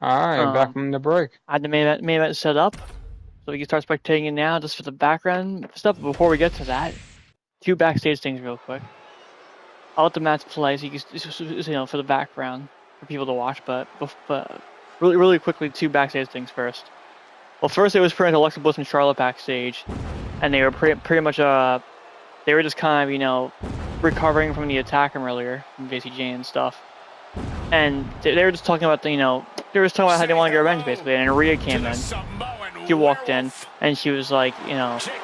Alright, back from the break. I had the main event set up, so we can start spectating it now just for the background stuff. But before we get to that, 2 backstage things real quick. I'll let the match play so you can, for the background for people to watch. But really quickly, 2 backstage things first. Well, first it was pretty much Alexa Bliss and Charlotte backstage, and they were pretty much they were just kind of recovering from the attack from earlier from JCJ and stuff. And they were just talking about they were just talking about how they want to get revenge basically. And Rhea came in. She walked in and she was like,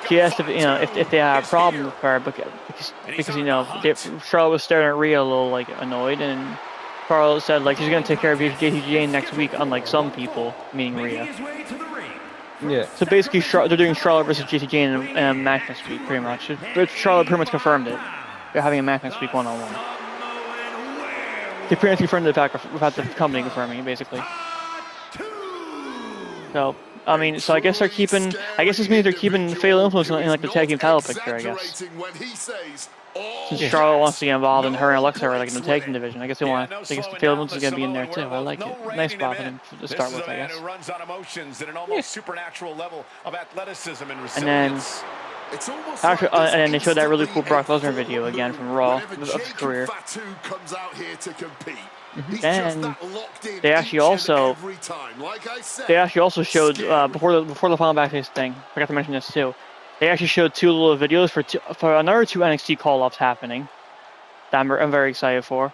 she asked if they had a problem with her because Charlotte was staring at Rhea a little annoyed, and Charlotte said she's gonna take care of JCJ next week, unlike some people, meaning Rhea. Yeah. So basically, they're doing Charlotte versus JCJ in a match next week, pretty much. Charlotte pretty much confirmed it. They're having a match next week, 1-on-1. They pretty much confirmed the fact without the company confirming it, basically. So, I guess they're keeping. I guess this means they're keeping Fatal Influence in the tag team title picture, I guess. Since Charlotte wants to get involved, and her and Alexa are in the tag team division, I guess they want. I guess the Fatal Influence is gonna be in there too. I like it. Nice spot for them to start with, I guess. And then. Actually, and then they showed that really cool Brock Lesnar video again from Raw of his career. And they actually also showed before the final backstage thing. I forgot to mention this too. They actually showed 2 little videos for another 2 NXT call-ups happening. That I'm very excited for.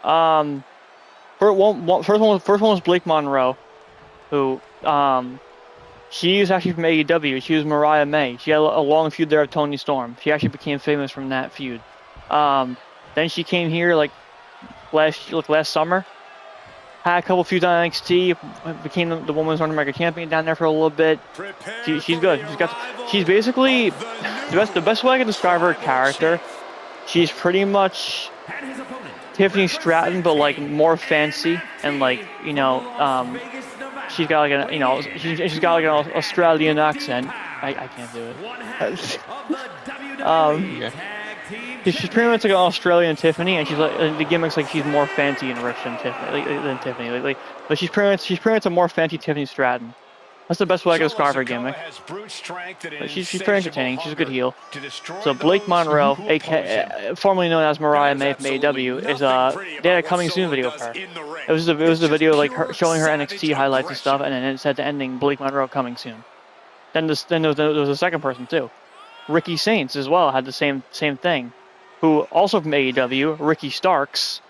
First one was Blake Monroe, who she is actually from AEW. She was Mariah May. She had a long feud there with Toni Storm. She actually became famous from that feud. Then she came here last summer. Had a couple feuds on NXT. Became the Women's North American Champion down there for a little bit. She's good. She's basically the best way I can describe her character. She's pretty much Tiffany Stratton, but more fancy and she's got she's got an Australian accent. I can't do it. She's pretty much an Australian Tiffany, and she's the gimmick's she's more fancy and rich than Tiffany. But she's pretty much a more fancy Tiffany Stratton. That's the best way I can describe her gimmick. But she's pretty entertaining. She's a good heel. So Blake Monroe, formerly known as Mariah May from AEW, they had a coming soon video of her. It was a video her showing her NXT highlights and stuff, and then it said the ending Blake Monroe coming soon. Then there was a second person too, Ricky Saints as well had the same thing, who also from AEW, Ricky Starks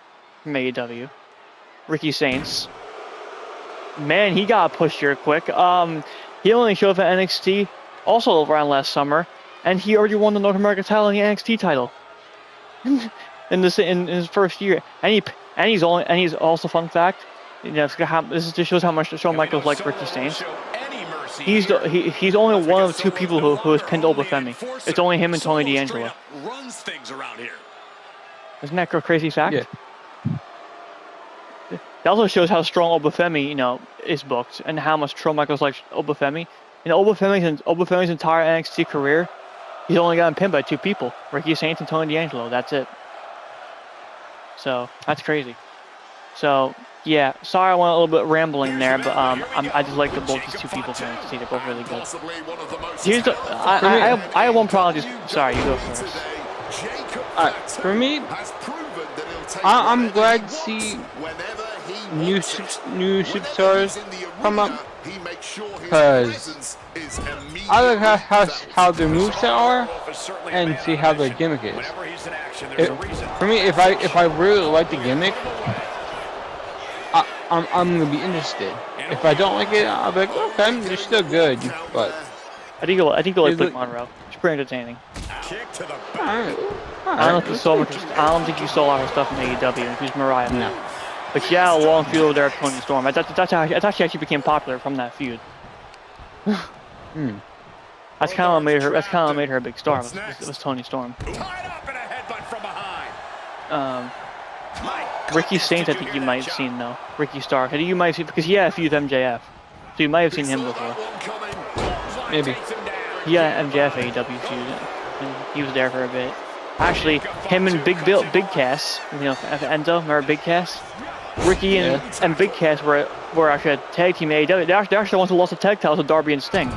from AEW, Ricky Saints. Man, he got pushed here quick. He only showed up at NXT also around last summer, and he already won the North American title and the NXT title in his first year. And he's also, fun fact, this just shows how much Shawn Michaels likes Ricky Saints. He's only one of 2 people who has pinned Obafemi. It's only him and Tony D'Angelo. Isn't that a crazy fact? Yeah. It also shows how strong Obafemi, is booked, and how much Shawn Michaels likes Obafemi. In Obafemi's entire NXT career, he's only gotten pinned by 2 people: Ricky Saints and Tony D'Angelo. That's it. So that's crazy. So yeah, sorry I went a little bit rambling there, but I just like both these 2 people from NXT. They're both really good. I have one problem. Sorry, you go first. For me, I'm glad to see new superstars come up, because I like how their moveset are and see how their gimmick is. For me, if I really like the gimmick, I'm gonna be interested. If I don't like it, I'll be like, okay, they're still good, but I think you'll like Blake Monroe. It's pretty entertaining. I don't think you saw a lot of her stuff in AEW. She's Mariah. No. But she had a long feud over there with Toni Storm. That's how she actually became popular from that feud. That's kind of what made her a big star. Was Toni Storm. Ricky Saints, I think you might have seen though. Ricky Stark, I think you might have seen, because he had a feud with MJF, so you might have seen him before. Maybe. Yeah, MJF AEW feud, and he was there for a bit. Actually, him and Big Cass, Enzo, remember Big Cass? Ricky and Big Cass were actually a tag team in AEW. They're actually the ones who lost the tag titles to Darby and Sting.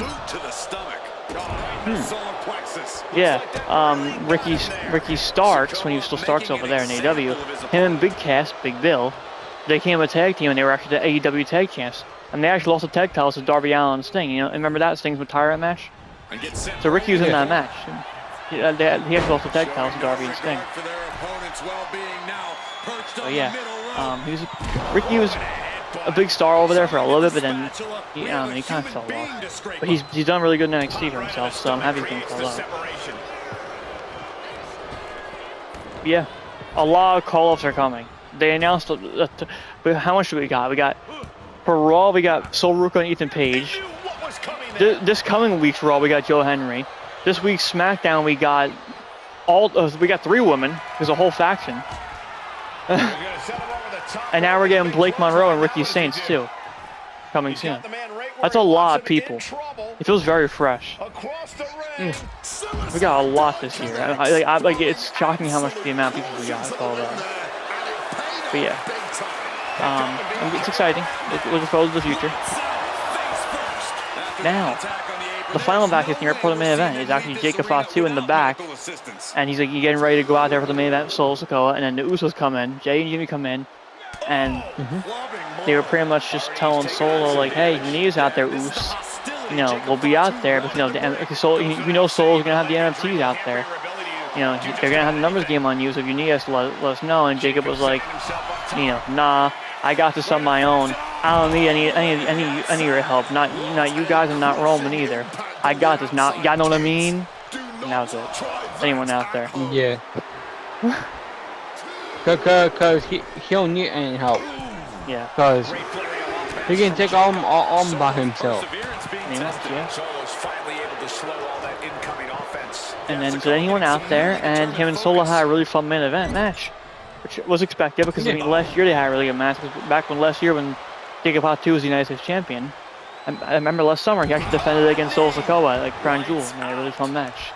Yeah, Ricky Starks, when he was still Starks over there in AEW, him and Big Cass, Big Bill, they became a tag team and they were actually the AEW tag champs. And they actually lost the tag titles to Darby Allin and Sting. You know, and remember that Sting's retirement match? So Ricky was in that match. He actually lost the tag titles to Darby and Sting. So yeah, Ricky was a big star over there for a little bit, but then he kind of fell off. But he's done really good in NXT for himself, so I'm happy he fell off. Yeah, a lot of call-ups are coming. They announced how much do we got? We got for Raw, we got Sol Ruka and Ethan Page. This coming week's Raw, we got Joe Henry. This week's SmackDown, we got 3 women. There's a whole faction. And now we're getting Blake Monroe and Ricky Saints too, coming soon. That's a lot of people. It feels very fresh. We got a lot this year. Like it's shocking how much the amount of people we got. But yeah, it's exciting. Looking forward to the future. Now, the final back here for the main event is actually Jacob Fatu in the back, and he's like getting ready to go out there for the main event. Solo Sikoa, and then the Usos come in. Jay and Jimmy come in, and they were pretty much just telling Solo like, "Hey, you need us out there, Us. You know, we'll be out there, but you know, Solo's gonna have the MFTs out there. You know, they're gonna have the numbers game on you. So if you need us, let us know." And Jacob was like, "You know, nah, I got this on my own. I don't need any of your help. Not you guys, and not Roman either. I got this. Now, y'all know what I mean?" And that was it. Anyone out there? Yeah. Cause he don't need any help. Yeah. Cause he can take all by himself. Yeah. And then so he went out there, and him and Solo had a really fun main event match, which was expected because I mean last year they had a really good match. Back last year when Jacob Fatu was the United States champion, I remember last summer he actually defended against Solo Sikoa like Crown Jewel, and they had a really fun match.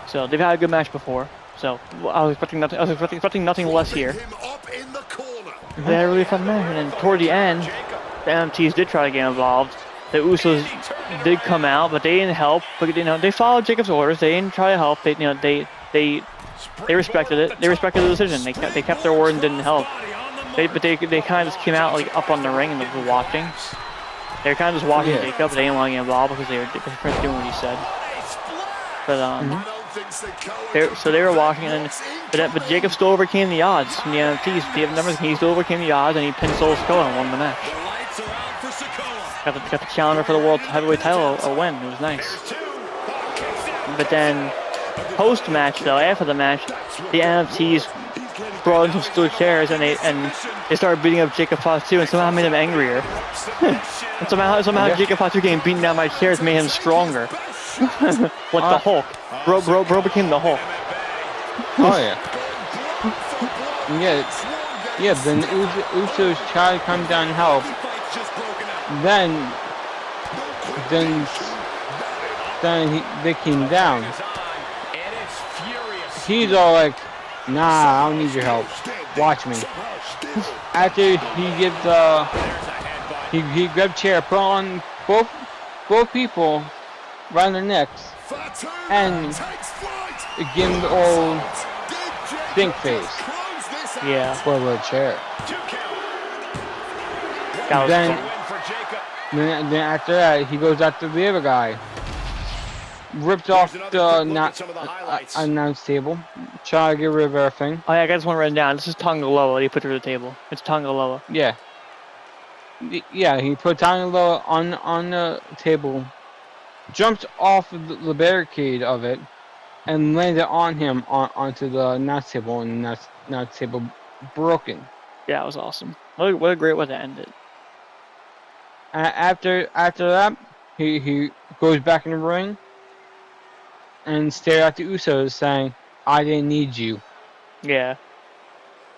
So they've had a good match before. So I was expecting nothing less here. They had a really fun match, and then toward the end, the MFTs did try to get involved. The Usos did come out, but they didn't help. But you know, they followed Jacob's orders. They didn't try to help. They respected it. They respected the decision. They kept their word and didn't help. They kind of just came out like up on the ring and were watching. They were kind of just watching Jacob. But they didn't want to get involved because they were doing what he said. But so they were watching, but Jacob still overcame the odds from the MFTs. The numbers, he still overcame the odds, and he pinned Solo Sikoa and won the match. Got the challenger for the world heavyweight title a win. It was nice. But then post-match though, after the match, the MFTs brought in some steel chairs and they started beating up Jacob Fatu and somehow made him angrier. And somehow Jacob Fatu getting beaten down by chairs made him stronger. Like the Hulk. Bro became the Hulk. Oh yeah. Yeah, then Usos tried to come down and help. Then they came down. He's all like, "Nah, I don't need your help. Watch me." After he grabbed chair, put on both people around their necks, and give him the old stink face. Yeah. For a chair. Then after that, he goes after the other guy. Ripped off the announce table. Try to get rid of everything. Oh yeah, I got this one written down. This is Tonga Loa. He put through the table. It's Tonga Loa. Yeah. Yeah, he put Tonga Loa on the table, jumped off the barricade of it, and landed on him onto the announce table, and the announce table broken. Yeah, it was awesome. What a great way to end it. After that, he goes back in the ring and stares at the Usos, saying, "I didn't need you." Yeah.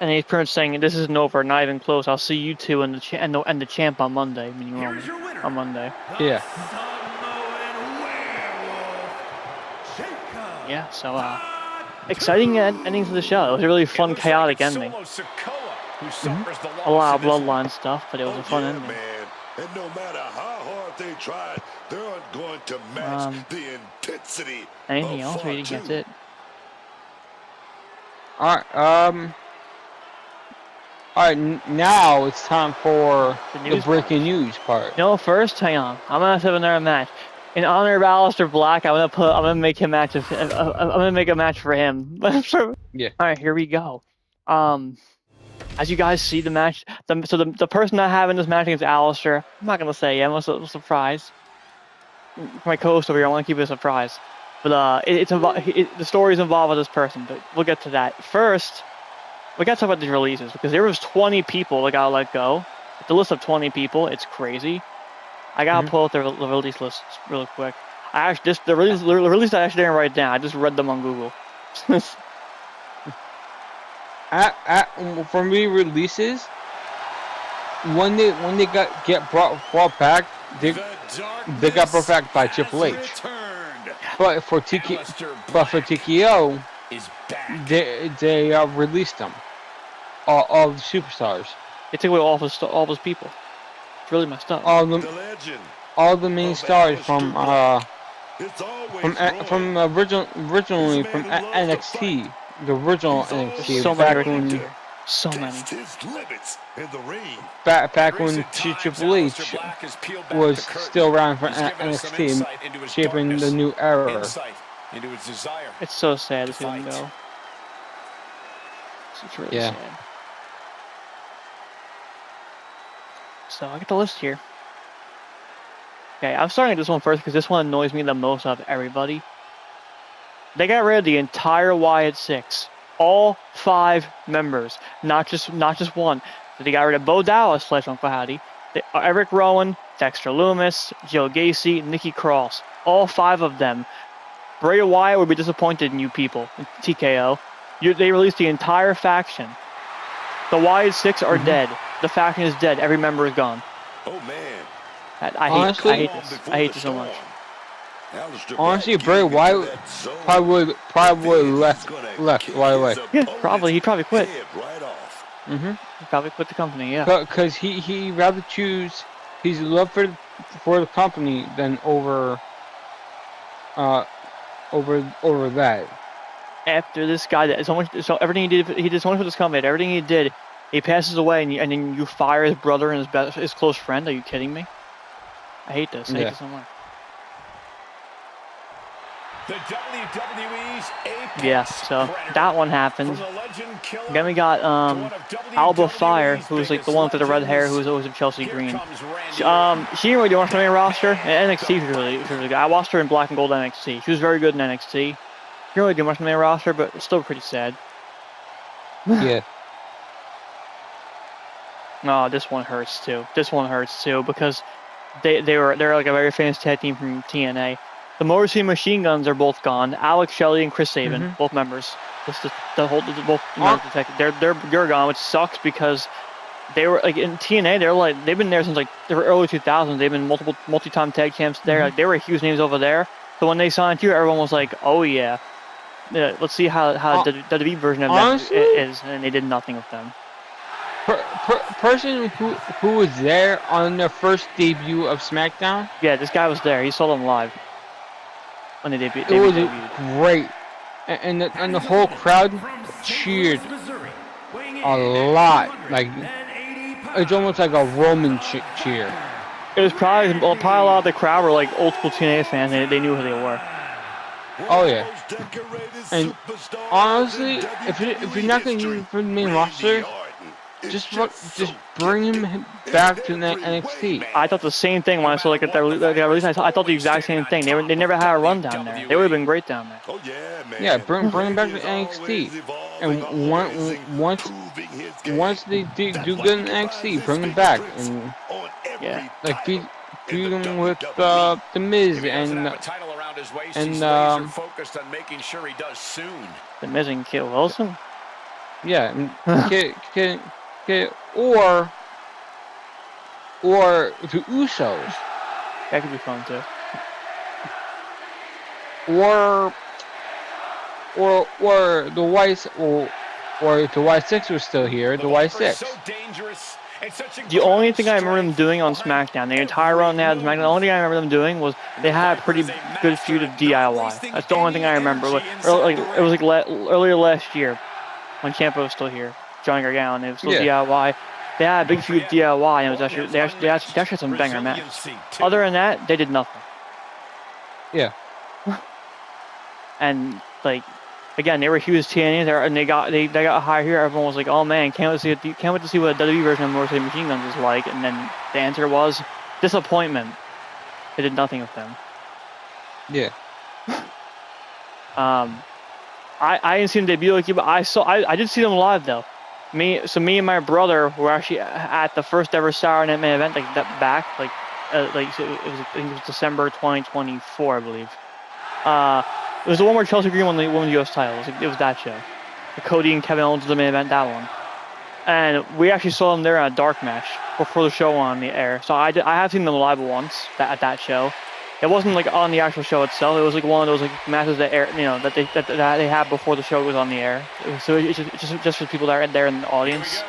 And he's pretty much saying, "This isn't over, not even close. I'll see you two and the champ on Monday." Meaning Roman on Monday. Yeah. Yeah. So exciting ending to the show. It was a really fun, chaotic ending. who suffers the A lot of loss. bloodline stuff, but it was a fun ending. Man. And no matter how hard they tried, they aren't going to match the intensity. Anything else, or you think that's it? Alright, now it's time for the breaking news part. No, first, hang on. I'm gonna have another match. In honor of Aleister Black, I'm gonna make him match. I'm gonna make a match for him. Yeah. All right, here we go. As you guys see the match, the person I have in this match against Aleister, I'm not gonna say. I'm a surprise. For my co-host over here, I want to keep it a surprise. But the story's involved with this person. But we'll get to that first. We gotta talk about these releases because there was 20 people that got let go. The list of 20 people, it's crazy. I gotta pull out the release list real quick. The release I actually didn't write down. I just read them on Google. For me, releases when they get brought back, they got brought back by Triple H. But for TKO, they released them. All the superstars. They took away all those people. It's really messed up. All the main stars from originally from NXT, the original NXT. So many. Back when Triple H was still around for NXT, shaping the new era. It's so sad to see him go. It's really sad. So I get the list here. Okay, I'm starting at this one first because this one annoys me the most out of everybody. They got rid of the entire Wyatt Six, all 5 members, not just one. So they got rid of Bo Dallas / Uncle Howdy, Eric Rowan, Dexter Lumis, Joe Gacy, Nikki Cross, all 5 of them. Bray Wyatt would be disappointed in you people, TKO. They released the entire faction. The Wyatt Six are dead. The faction is dead. Every member is gone. Oh man! I hate this. I hate this so much. Honestly, Bray Wyatt probably left right away. Yeah, probably. He'd probably quit. He'd probably quit the company. Yeah. Because he rather choose his love for the company than over that. After this guy that so everything he did so much for this company. Everything he did, he passes away, and then you fire his brother and his close friend. Are you kidding me? I hate this. I hate this so much. The WWE's so that one happened. Then we got Alba Fire, who's like the one with the red hair, who's always with Chelsea Green. She didn't really do much on the main roster. In NXT, she was really good. I watched her in Black and Gold NXT. She was very good in NXT. She didn't really do much on the main roster, but it's still pretty sad. Yeah. No, this one hurts too. Because they're like a very famous tag team from TNA. The Motor City Machine Guns are both gone. Alex Shelley and Chris Sabin, both members. Both members they're gone, which sucks because they were like in TNA. They've been there since like the early 2000s. They've been multi-time tag champs there. Like they were huge names over there. So when they signed here, everyone was like, "Oh yeah, let's see how the WWE version of them is," and they did nothing with them. Person who was there on their first debut of SmackDown? Yeah, this guy was there. He saw them live when they debuted. It was great, and the whole crowd cheered a lot. Like it's almost like a Roman cheer. It was probably a lot of the crowd were like old school TNA fans. They knew who they were. Oh yeah. And honestly, if you're not going to use him for the main roster, just bring him back to NXT. I thought the same thing when I saw like that release. I thought the exact same thing. They never had a run down there. They would have been great down there. Yeah, bring him back to NXT. And once they do good in NXT, bring him back and like beat him with the Miz and the Miz and Kit Wilson. Yeah, or the Usos. That could be fun too. Or the Whites, or Or if the Y6 was still here, the Y6. The only thing I remember them doing on SmackDown, the entire run they had on SmackDown, the only thing I remember them doing was they had a pretty good feud of DIY. That's the only thing I remember. It was like earlier last year when Ciampa was still here, Johnny Gargano, and it was still DIY. They had a big feud of DIY, and it was actually they actually had some banger matches. Other than that, they did nothing. Yeah. And like. Again, they were huge TNA there, and they got higher here. Everyone was like, "Oh man, can't wait to see what a WWE version of Motor City Machine Guns is like." And then the answer was disappointment. They did nothing with them. Yeah. I didn't see them debut like you, but I did see them live though. Me and my brother were actually at the first ever Saturday Night Main event, like that back, I think it was December 2024, I believe. It was the one where Chelsea Green won the U.S. title. It was that show. The Cody and Kevin Owens was the main event, that one. And we actually saw them there in a dark match before the show went on the air. So I have seen them live once at that show. It wasn't like on the actual show itself. It was like one of those like matches that air, that they had before the show was on the air. So it's just for people that are there in the audience.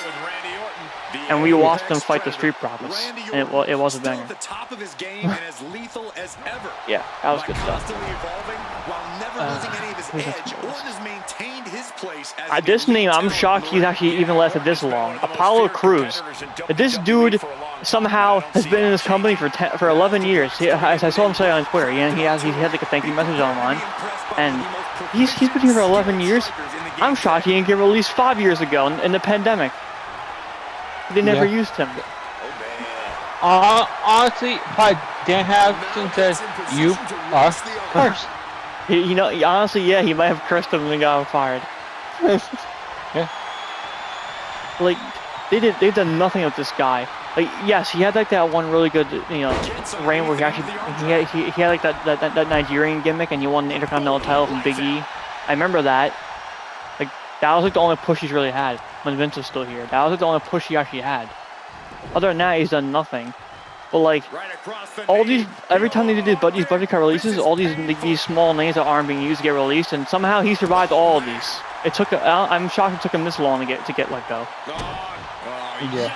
And we watched them fight the Street Profits, and it was a banger. Yeah, that was good stuff. This name, I'm shocked he's actually even lasted this long. Apollo Crews. This dude somehow has been in this company for 11 years. As I saw him say on Twitter, he had like a thank you message online, and he's been here for 11 years. I'm shocked he didn't get released 5 years ago in the pandemic. They never used him. Honestly, probably Dan Harrison says you are first. Honestly, yeah, he might have cursed him and got him fired. Yeah. Like, they've done nothing with this guy. Like, yes, he had like that one really good, reign where he had like that Nigerian gimmick and he won the Intercontinental title from Big E. I remember that. Like, that was like the only push he's really had when Vince was still here. That was like the only push he actually had. Other than that, he's done nothing. But like, every time they did these budget cut releases, all these small names that aren't being used get released, and somehow he survived all of these. I'm shocked it took him this long to get let go. Yeah.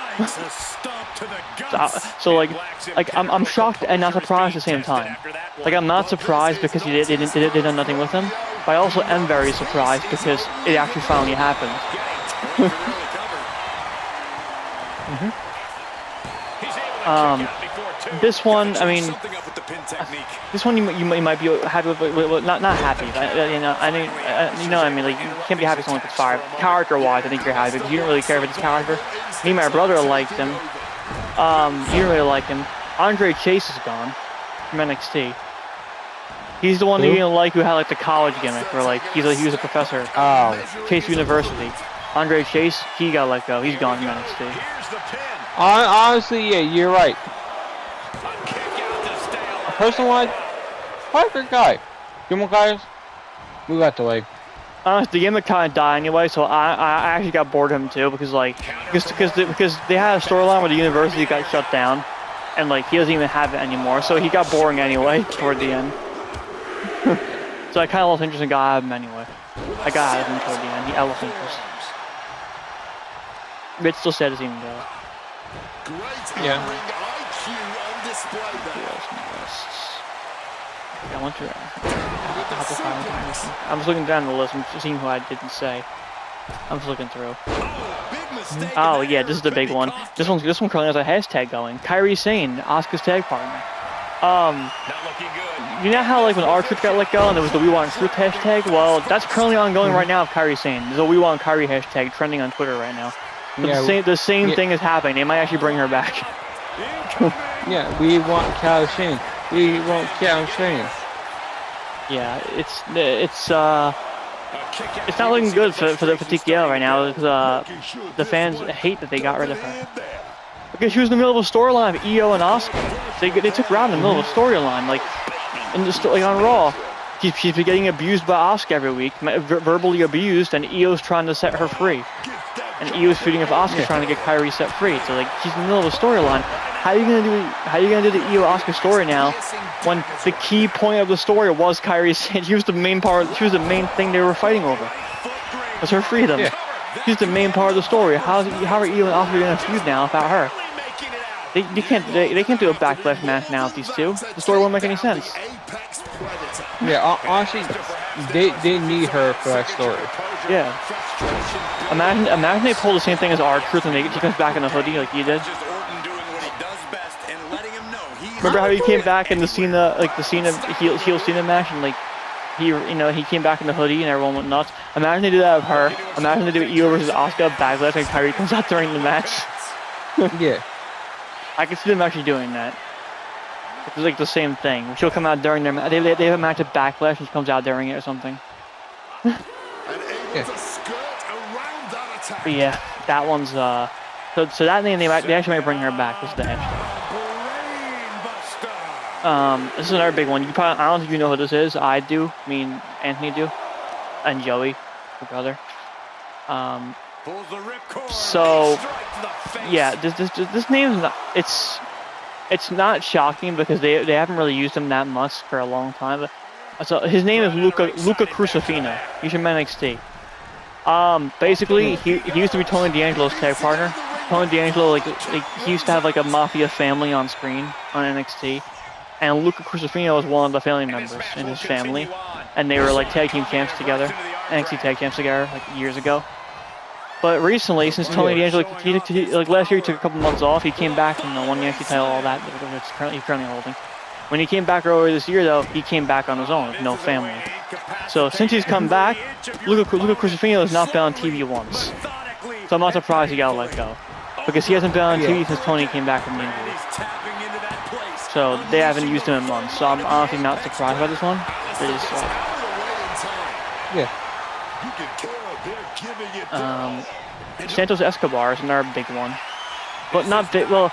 So I'm shocked and not surprised at the same time. Like, I'm not surprised because they did nothing with him, but I also am very surprised because it actually finally happened. This one, I mean, this one you might be happy with, not happy. I mean, like, you can't be happy with someone that's fired. Character-wise, I think you're happy because you don't really care for this character. Me and my brother liked him. You didn't really like him. Andre Chase is gone from NXT. He's the one that you didn't like who had like the college gimmick, where like he was a professor. Chase University. Andre Chase, he got let go. He's gone from NXT. Honestly, yeah, you're right. Personally, quite a good guy. Gimmick guys, we got the way. Honestly, the gimmick kind of died anyway, so I actually got bored of him too because they had a storyline where the university got shut down, and like he doesn't even have it anymore, so he got boring anyway toward the end. So I kind of lost interest and got out of him anyway. I got out of him toward the end. I lost interest. Rich still said his even go. Yeah. I went through. I'm just looking down the list and seeing who I didn't say. I'm just looking through. Oh yeah, this is the big one. This one currently has a hashtag going. Kairi Sane, Asuka's tag partner. You know how like when R-Truth got let go and there was the We Want Truth hashtag? Well, that's currently ongoing right now with Kairi Sane. There's a We Want Kairi hashtag trending on Twitter right now. The same thing is happening. They might actually bring her back. Yeah, we want Kairi Sane. We want Kairi Sane. Yeah, it's not looking good for TKO right now because the fans hate that they got rid of her. Because she was in the middle of a storyline of Io and Asuka. They took her out in the middle of a storyline, like on Raw. She's been getting abused by Asuka every week, verbally abused, and Io's trying to set her free. And Io's feuding with Asuka trying to get Kairi set free. So like she's in the middle of a storyline. How are you gonna do the Io Asuka story now when the key point of the story was Kairi Sane? She was the main part. She was the main thing they were fighting over. Was her freedom. Yeah. She's the main part of the story. How are Io and Asuka gonna feud now without her? They can't do a backlash match now with these two. The story won't make any sense. Yeah, honestly, they need her for that story. Yeah. Imagine they pull the same thing as R-Truth and he comes back in the hoodie like you did. Remember how he came back in the Cena, like the Cena heel Cena match, and like he came back in the hoodie and everyone went nuts. Imagine they do that with her. Imagine they do Io versus Asuka backlash and Kyrie comes out during the match. Yeah. I can see them actually doing that. It's like the same thing. She'll come out during their match. They have a match at Backlash and she comes out during it or something. Yeah. But yeah, that one's so that name they actually might bring her back. This is the hashtag. This is another big one. I don't think you know who this is. I do. Me and Anthony do. And Joey, her brother. So yeah, this name's not. It's not shocking because they haven't really used him that much for a long time. But, so his name is Luca Crucifino. He's from NXT. Basically he used to be Tony D'Angelo's tag partner. Tony D'Angelo like he used to have like a mafia family on screen on NXT, and Luca Crucifino was one of the family members in his family, and they were like tag team champs together, NXT tag champs together like years ago. But recently, since Tony D'Angelo, like last year, he took a couple months off. He came back and won the NXT title, all that. He's currently holding. When he came back earlier this year, though, he came back on his own with no family. So since he's come back, Luca Crucifino has not been on TV once. So I'm not surprised he got let go, because he hasn't been on TV since Tony came back from the injury. So they haven't used him in months. So I'm honestly not surprised by this one. It is. Yeah. Santos Escobar is another big one, but not big. Well,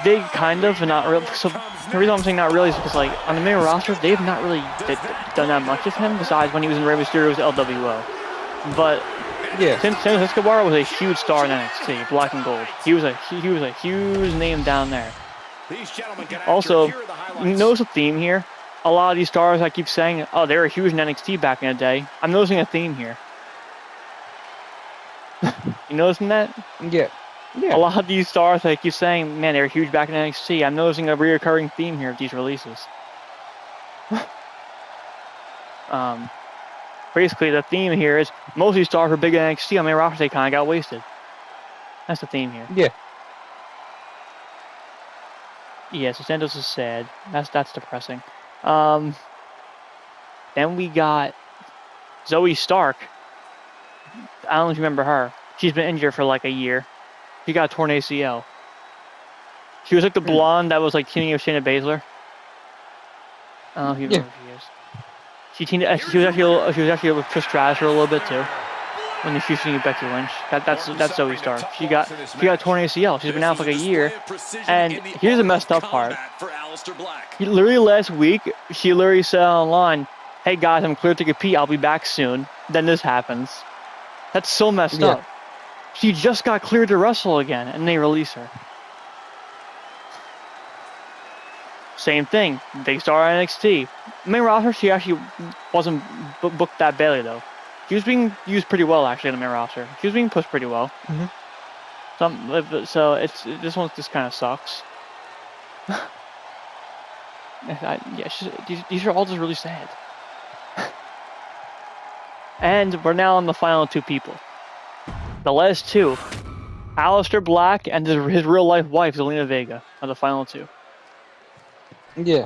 big kind of, and not real. So the reason I'm saying not really is because like on the main roster, they've not really done that much with him besides when he was in Rey Mysterio's LWO. But yeah, Santos Escobar was a huge star in NXT, Black and Gold. He was a huge name down there. Also, you notice a theme here. A lot of these stars I keep saying, oh, they were huge in NXT back in the day. I'm noticing a theme here. You noticing that? Yeah. A lot of these stars I keep saying, man, they were huge back in NXT. I'm noticing a reoccurring theme here of these releases. Basically, the theme here is most of these stars were big in NXT. On main roster, they kind of got wasted. That's the theme here. Yeah. Yeah, so Santos is sad. That's depressing. Then we got Zoe Stark. I don't know if you remember her. She's been injured for like a year. She got a torn ACL. She was like the blonde that was like teaming with Shayna Baszler. I don't know if you remember who she is. She was actually with Trish Stratus for a little bit too. When she was with Becky Lynch. That's Zoe Stark. She got a torn ACL. She's been out for like a year. And here's the messed up part. Literally last week, she literally said online, "Hey guys, I'm cleared to compete. I'll be back soon." Then this happens. That's so messed up. She just got cleared to wrestle again, and they release her. Same thing. Big star on NXT. Main roster, she actually wasn't booked that badly though. She was being used pretty well actually on the main roster. She was being pushed pretty well. So this one just kind of sucks. These are all just really sad. And we're now on the final two people. The last two, Aleister Black and his real life wife, Zelina Vega, are the final two. Yeah.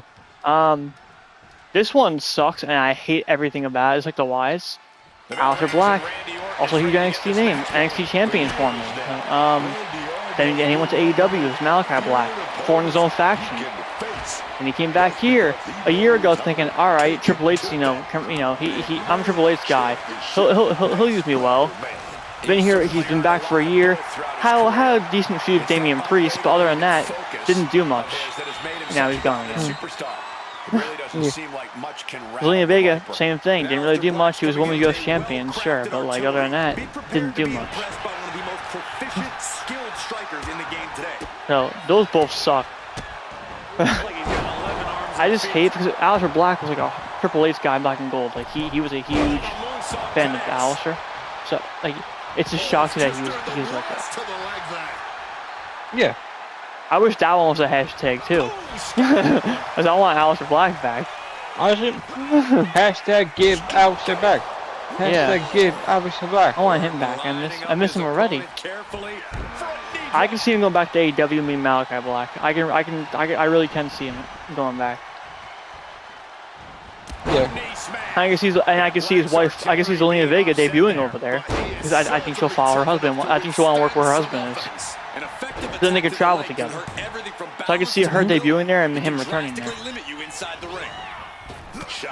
This one sucks, and I hate everything about it. It's like the wise. Aleister Black, also a huge NXT name, NXT champion formerly. Then he went to AEW as Malachi Black, forming his own faction. And he came back here a year ago thinking, all right, Triple H, I'm Triple H's guy. He'll use me well. Been here, he's been back for a year. Had a decent feud with Damian Priest, but other than that, didn't do much. Now he's gone again. Zelina Vega, same thing. Didn't really do much. He was Women's US champion, sure, but like other than that, didn't do much. So those both suck. I just hate because Aleister Black was like a Triple H guy, Black and Gold. Like he was a huge fan of Aleister. So like it's a shock that he was like that. Yeah. I wish that one was a hashtag too. Cause I want Aleister Black back. Honestly, hashtag give Aleister back. Hashtag give Aleister back. I want him back. I miss him already. I can see him going back to AEW and being Malachi Black. I really can see him going back. Yeah. I can see his wife. I can see Zelina Vega debuting over there because I think she'll follow her husband. I think she'll want to work where her husband is. Then they could travel together. So I can see her debuting there and him returning there.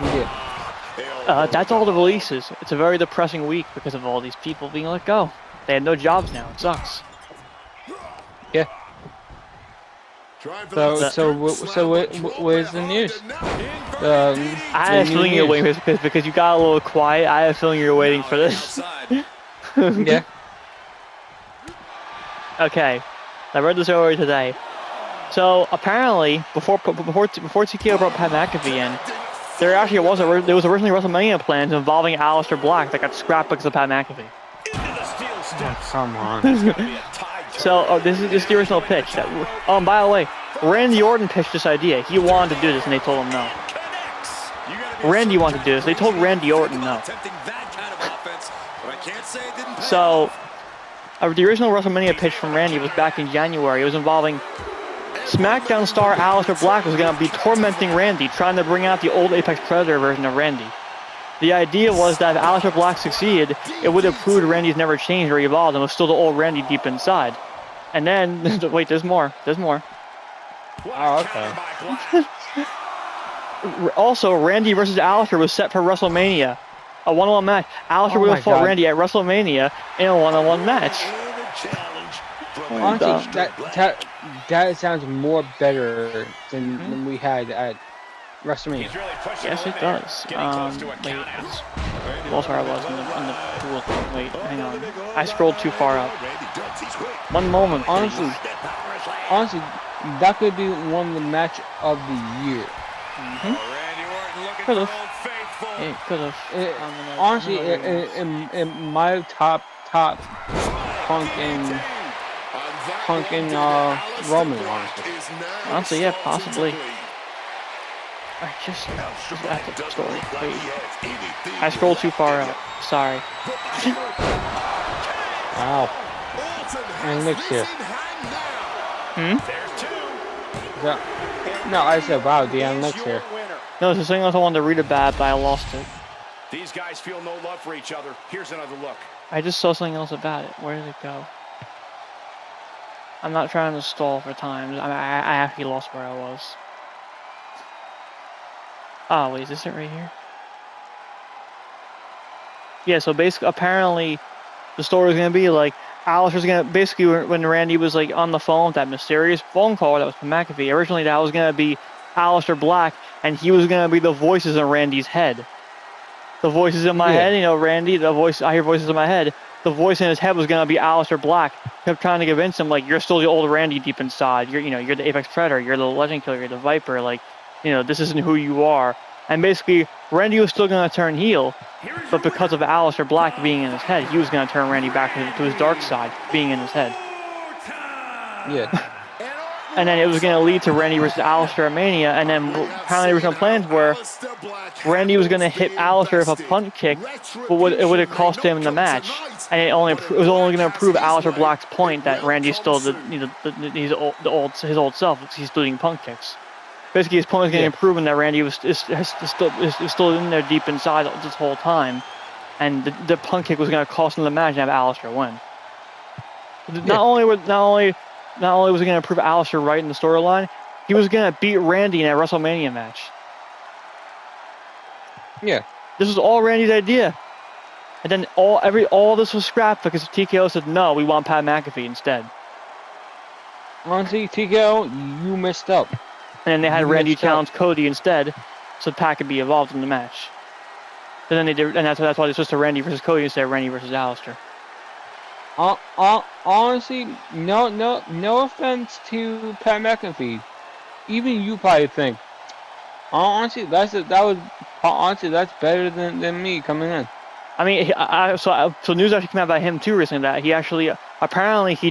Yeah. That's all the releases. It's a very depressing week because of all these people being let go. They have no jobs now. It sucks. Yeah. So where's the news? I had a feeling you're waiting because you got a little quiet. I had a feeling you're waiting for this. Yeah. Okay. I read this earlier today. So apparently, before TKO brought Pat McAfee in, there was originally WrestleMania plans involving Aleister Black that got scrapped because of Pat McAfee. Oh, come on. So this is the original pitch. By the way, Randy Orton pitched this idea. He wanted to do this, and they told him no. Randy wanted to do this. They told Randy Orton no. So the original WrestleMania pitch from Randy was back in January. It was involving SmackDown star Aleister Black was going to be tormenting Randy, trying to bring out the old Apex Predator version of Randy. The idea was that if Aleister Black succeeded, it would have proved Randy's never changed or evolved and was still the old Randy deep inside. And then, wait, there's more. There's more. Oh, okay. Also, Randy versus Aleister was set for WrestleMania. A one-on-one match. Aleister would have fought Randy at WrestleMania in a one-on-one match. Honestly, that sounds more better than we had at WrestleMania. Yes, it does. Wait, lost where I was in the pool thing. Wait, hang on. I scrolled too far up. One moment. Honestly, that could be one of the match of the year. Could have. It could have. Honestly, in my top Punk and Roman, honestly, yeah, possibly. I just at the story. Wait. I scrolled too far up. Sorry. Wow. And Nick's here. No, I said wow, the Nick's here. No, it's the thing else I wanted to read about, but I lost it. These guys feel no love for each other. Here's another look. I just saw something else about it. Where did it go? I'm not trying to stall for time. I actually lost where I was. Oh, wait, is this it right here? Yeah, so basically, apparently, the story is going to be like, Aleister's going to, basically, when Randy was like on the phone with that mysterious phone call that was from McAfee, originally that was going to be Aleister Black, and he was going to be the voices in Randy's head. The voices in my head, you know, Randy, I hear voices in my head. The voice in his head was going to be Aleister Black. Kept trying to convince him, like, you're still the old Randy deep inside. You're the Apex Predator. You're the Legend Killer. You're the Viper. Like, this isn't who you are. And basically, Randy was still going to turn heel, but because of Aleister Black being in his head, he was going to turn Randy back to his dark side, being in his head. Yeah. And then it was going to lead to Randy versus Aleister at Mania, and then apparently the original plans were Randy was going to hit Aleister with a punt kick, but it would have cost him the match, and it was only going to prove Aleister Black's point that Randy's still his old self. He's still doing punt kicks. Basically, his point was going to prove that Randy is still in there deep inside this whole time, and the punt kick was going to cost him the match and have Aleister win. Not only was it going to prove Aleister right in the storyline, he was going to beat Randy in a WrestleMania match. Yeah. This was all Randy's idea. And then all this was scrapped because TKO said, no, we want Pat McAfee instead. Honestly, TKO, you messed up. And then they had Randy challenge Cody instead, so Pat could be involved in the match. And then they did, and that's why they switched to Randy versus Cody instead of Randy versus Aleister. Honestly, no offense to Pat McAfee. Even you probably think, honestly, that's better than me coming in. I mean, so news actually came out about him too recently that he actually apparently he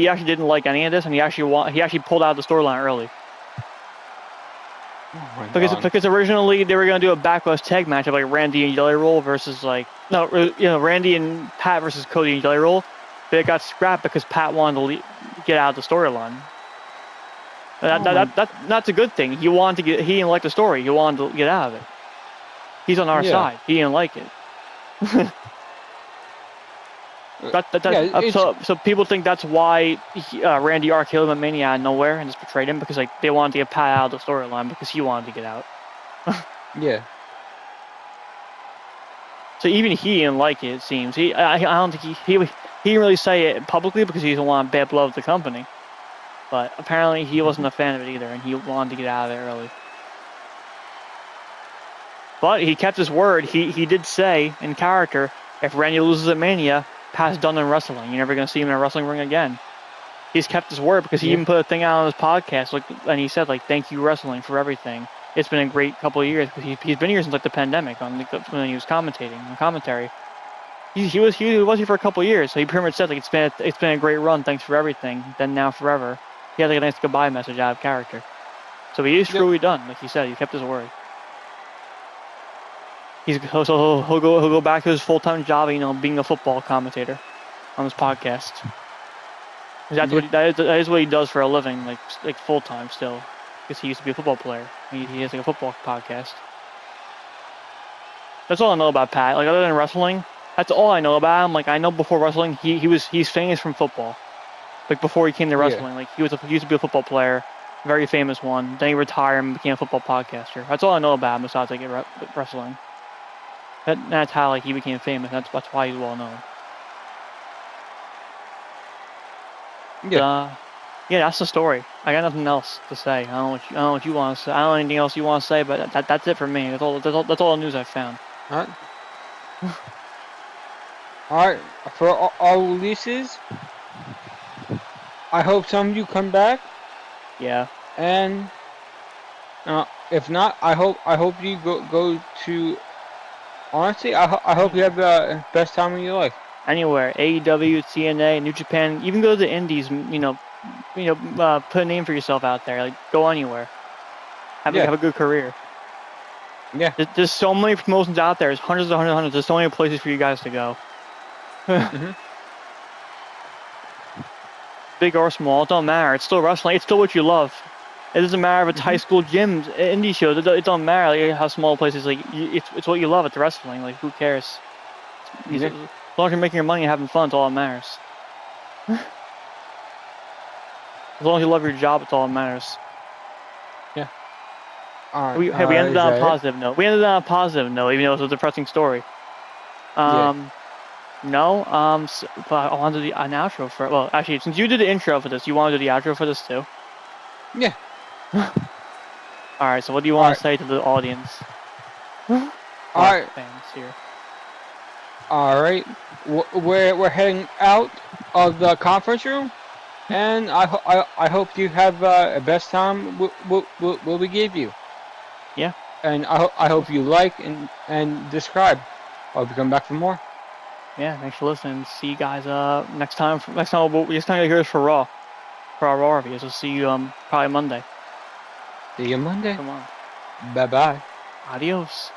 actually didn't like any of this, and he actually pulled out of the storyline early. Oh Because originally they were gonna do a backlash tag match of like Randy and Jelly Roll versus Randy and Pat versus Cody and Jelly Roll, but it got scrapped because Pat wanted to get out of the storyline. That's a good thing. He didn't like the story. He wanted to get out of it. He's on our side. He didn't like it. So people think that's why Randy Orton killed him at Mania out of nowhere and just betrayed him because like they wanted to get Pat out of the storyline because he wanted to get out. Yeah. So even he didn't like it. It seems I don't think he didn't really say it publicly because he didn't want bad blood with the company. But apparently he wasn't a fan of it either, and he wanted to get out of there early. But he kept his word. He did say in character, if Randy loses at Mania, Pat's done in wrestling. You're never going to see him in a wrestling ring again. He's kept his word because he even put a thing out on his podcast, and he said, thank you, wrestling, for everything. It's been a great couple of years because he's been here since the pandemic when he was commentating on commentary. He was here for a couple of years, so he pretty much said it's been a great run. Thanks for everything. Then now forever. He had a nice goodbye message out of character. So he is truly done, like he said. He kept his word. He'll go back to his full-time job, being a football commentator on his podcast. That is what he does for a living, like full-time still, because he used to be a football player. He has a football podcast. That's all I know about Pat. Other than wrestling, that's all I know about him. I know before wrestling, he's famous from football. Before he came to wrestling, he used to be a football player, very famous one. Then he retired and became a football podcaster. That's all I know about him besides wrestling. That's how he became famous. That's why he's well known. Yeah. That's the story. I got nothing else to say. I don't know what you want to say. I don't know anything else you want to say, but that's it for me. That's all the news I've found. All right. All right. For all releases, I hope some of you come back. Yeah. And if not, I hope you go to. Honestly, I hope you have the best time of your life. Anywhere, AEW, TNA, New Japan, even go to the Indies. Put a name for yourself out there. Go anywhere. Have a good career. Yeah. There's so many promotions out there. There's hundreds. There's so many places for you guys to go. Big or small, it don't matter. It's still wrestling. It's still what you love. It doesn't matter if it's high school gyms, indie shows. It don't matter how small places. It's what you love. It's wrestling. Who cares? As long as you're making your money and having fun, it's all that matters. As long as you love your job, it's all that matters. Yeah. All right. We ended on a positive note. We ended on a positive note, even though it was a depressing story. No. But I wanted to do an outro for. Well, actually, since you did the intro for this, you want to do the outro for this too? Yeah. All right. So, what do you want to say to the audience? All right. Fans here. All right. We're heading out of the conference room, and I hope you have the best time we give you. Yeah. And I hope you like and subscribe. I'll be coming back for more. Yeah, thanks for listening. See you guys next time you'll hear us for our Raw reviews. We'll see you probably Monday. See you Monday. Come on. Bye bye. Adios.